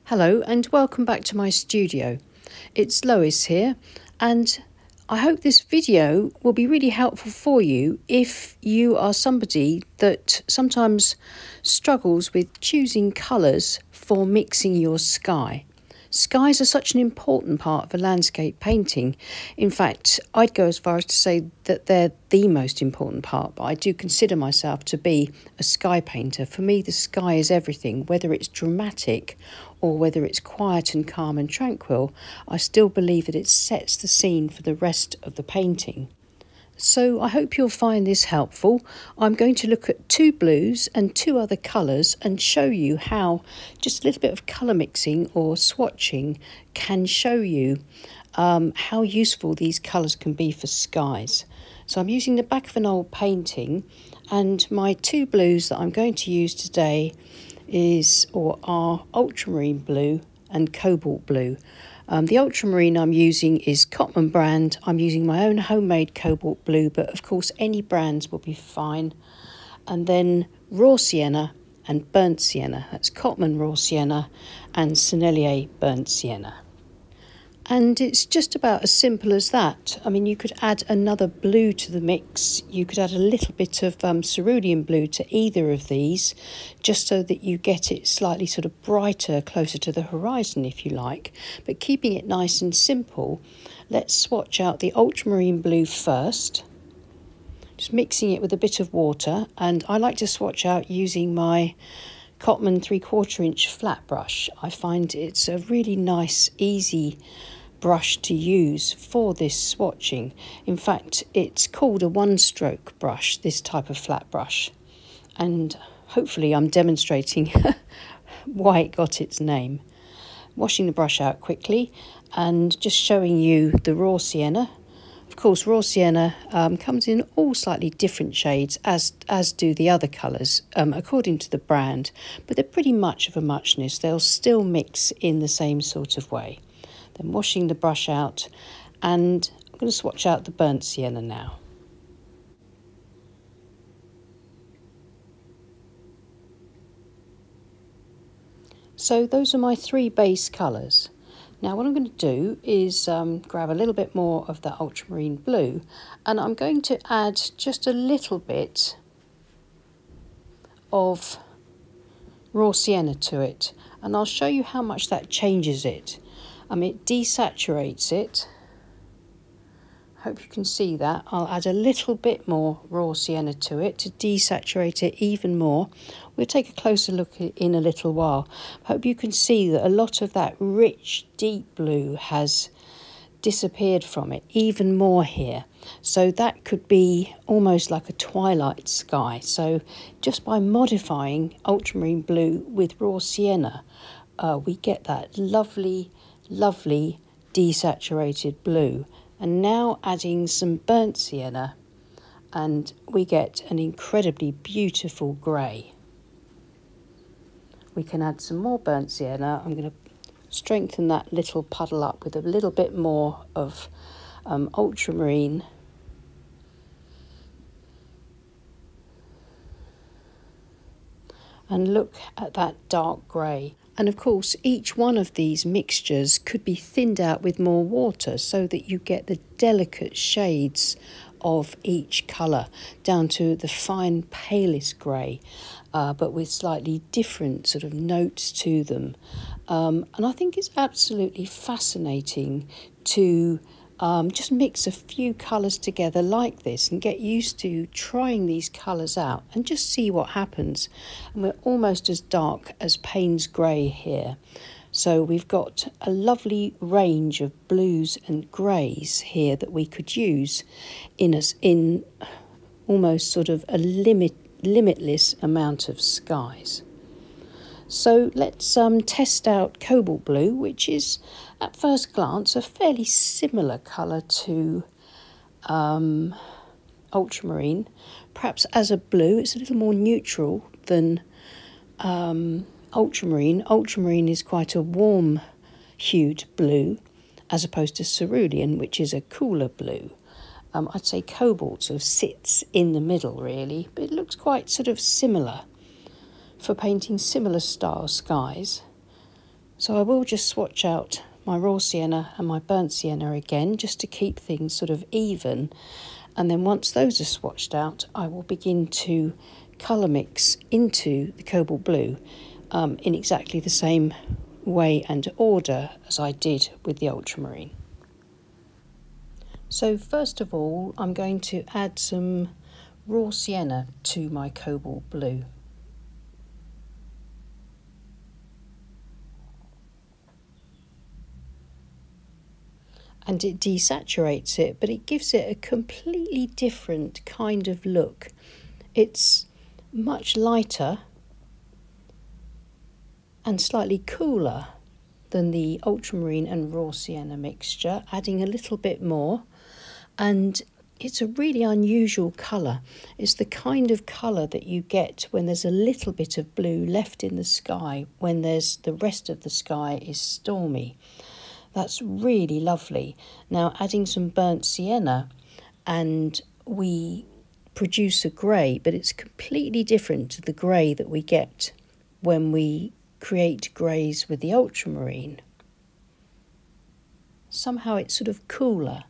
Hello and welcome back to my studio. It's Lois here, and I hope this video will be really helpful for you if you are somebody that sometimes struggles with choosing colours for mixing your sky. Skies are such an important part of a landscape painting. In fact, I'd go as far as to say that they're the most important part, but I do consider myself to be a sky painter. For me, the sky is everything, whether it's dramatic or whether it's quiet and calm and tranquil. I still believe that it sets the scene for the rest of the painting. So I hope you'll find this helpful. I'm going to look at two blues and two other colours and show you how just a little bit of colour mixing or swatching can show you how useful these colours can be for skies. So I'm using the back of an old painting, and my two blues that I'm going to use today are ultramarine blue and cobalt blue. The ultramarine I'm using is Cotman brand. I'm using my own homemade cobalt blue, but of course any brands will be fine. And then raw sienna and burnt sienna. That's Cotman raw sienna and Sennelier burnt sienna. And it's just about as simple as that. I mean, you could add another blue to the mix. You could add a little bit of cerulean blue to either of these, just so that you get it slightly sort of brighter, closer to the horizon, if you like. But keeping it nice and simple, let's swatch out the ultramarine blue first. Just mixing it with a bit of water. And I like to swatch out using my Cotman 3/4 inch flat brush. I find it's a really nice, easy brush to use for this swatching. In fact, it's called a one-stroke brush, this type of flat brush. And hopefully I'm demonstrating why it got its name. Washing the brush out quickly and just showing you the raw sienna. Of course, raw sienna comes in all slightly different shades, as do the other colours, according to the brand, but they're pretty much of a muchness. They'll still mix in the same sort of way. Then washing the brush out, and I'm going to swatch out the burnt sienna now. So those are my three base colours. Now what I'm going to do is grab a little bit more of that ultramarine blue, and I'm going to add just a little bit of raw sienna to it, and I'll show you how much that changes it. It desaturates it. Hope you can see that. I'll add a little bit more raw sienna to it to desaturate it even more. We'll take a closer look in a little while. Hope you can see that a lot of that rich, deep blue has disappeared from it, even more here. So that could be almost like a twilight sky. So just by modifying ultramarine blue with raw sienna, we get that lovely desaturated blue. And now adding some burnt sienna, and we get an incredibly beautiful grey. We can add some more burnt sienna. I'm going to strengthen that little puddle up with a little bit more of ultramarine. And look at that dark grey. And of course, each one of these mixtures could be thinned out with more water so that you get the delicate shades of each colour down to the fine palest grey, but with slightly different sort of notes to them. And I think it's absolutely fascinating to just mix a few colours together like this and get used to trying these colours out and just see what happens. And we're almost as dark as Payne's grey here. So we've got a lovely range of blues and greys here that we could use in almost sort of a limitless amount of skies. So let's test out cobalt blue, which is at first glance a fairly similar colour to ultramarine. Perhaps as a blue it's a little more neutral than ultramarine. Ultramarine is quite a warm hued blue, as opposed to cerulean, which is a cooler blue. I'd say cobalt sort of sits in the middle really, but it looks quite sort of similar for painting similar style skies. So I will just swatch out my raw sienna and my burnt sienna again, just to keep things sort of even. And then once those are swatched out, I will begin to colour mix into the cobalt blue in exactly the same way and order as I did with the ultramarine. So first of all, I'm going to add some raw sienna to my cobalt blue. And it desaturates it, but it gives it a completely different kind of look. It's much lighter and slightly cooler than the ultramarine and raw sienna mixture, adding a little bit more. And it's a really unusual colour. It's the kind of colour that you get when there's a little bit of blue left in the sky, when there's the rest of the sky is stormy. That's really lovely. Now, adding some burnt sienna, and we produce a grey, but it's completely different to the grey that we get when we create greys with the ultramarine. Somehow it's sort of cooler.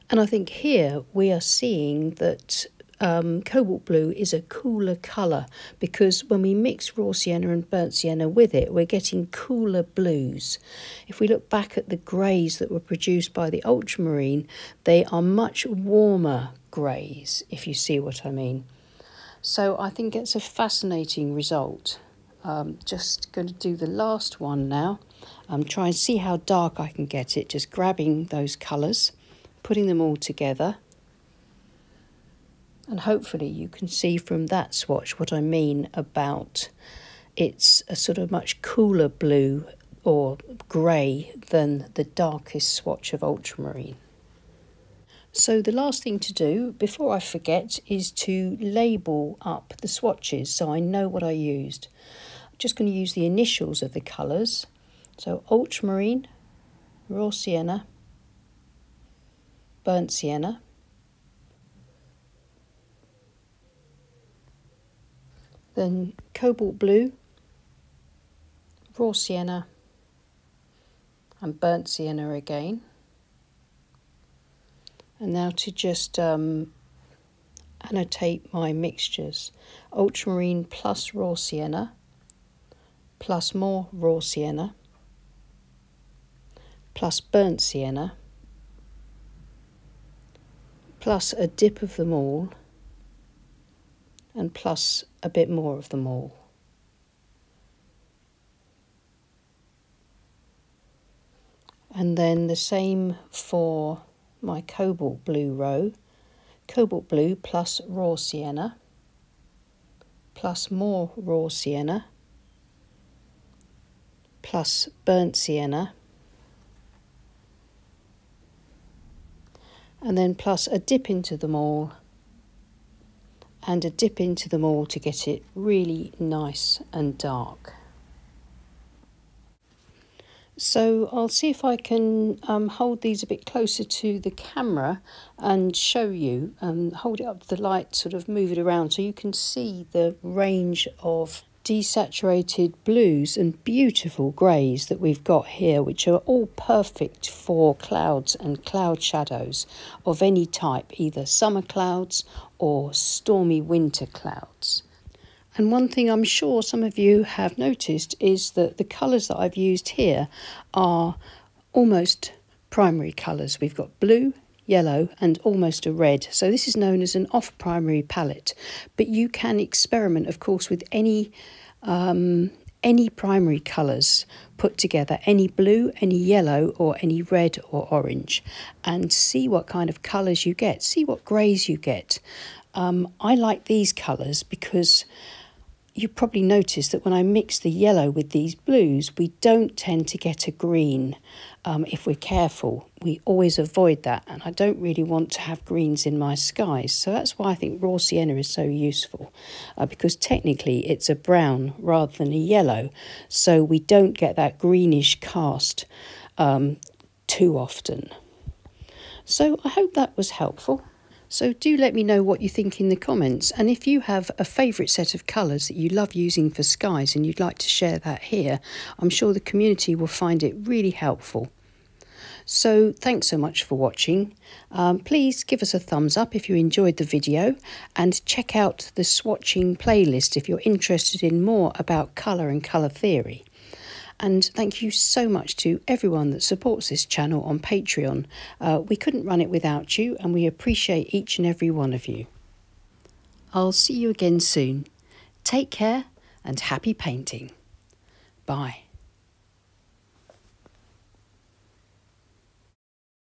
And I think here we are seeing that cobalt blue is a cooler colour, because when we mix raw sienna and burnt sienna with it, we're getting cooler blues. If we look back at the greys that were produced by the ultramarine, they are much warmer greys, if you see what I mean. So I think it's a fascinating result. Just going to do the last one now. Try and see how dark I can get it, just grabbing those colours, putting them all together. And hopefully you can see from that swatch what I mean about it's a sort of much cooler blue or grey than the darkest swatch of ultramarine. So the last thing to do before I forget is to label up the swatches so I know what I used. I'm just going to use the initials of the colours. So ultramarine, raw sienna, burnt sienna, then cobalt blue, raw sienna and burnt sienna again. And now to just annotate my mixtures. Ultramarine plus raw sienna, plus more raw sienna, plus burnt sienna, plus a dip of them all, and plus a bit more of them all. And then the same for my cobalt blue row. Cobalt blue plus raw sienna, plus more raw sienna, plus burnt sienna, and then plus a dip into them all, and a dip into them all to get it really nice and dark. So I'll see if I can hold these a bit closer to the camera and show you, hold it up to the light, sort of move it around so you can see the range of desaturated blues and beautiful greys that we've got here, which are all perfect for clouds and cloud shadows of any type, either summer clouds or stormy winter clouds. And one thing I'm sure some of you have noticed is that the colours that I've used here are almost primary colours. We've got blue, yellow and almost a red. So this is known as an off-primary palette. But you can experiment, of course, with any primary colours put together, any blue, any yellow or any red or orange, and see what kind of colours you get, see what greys you get. I like these colours because you probably noticed that when I mix the yellow with these blues, we don't tend to get a green. If we're careful, we always avoid that, and I don't really want to have greens in my skies. So that's why I think raw sienna is so useful, because technically it's a brown rather than a yellow, so we don't get that greenish cast too often. So I hope that was helpful. So do let me know what you think in the comments, and if you have a favourite set of colours that you love using for skies and you'd like to share that here, I'm sure the community will find it really helpful. So thanks so much for watching. Please give us a thumbs up if you enjoyed the video, and check out the swatching playlist if you're interested in more about colour and colour theory. And thank you so much to everyone that supports this channel on Patreon. We couldn't run it without you, and we appreciate each and every one of you. I'll see you again soon. Take care and happy painting. Bye.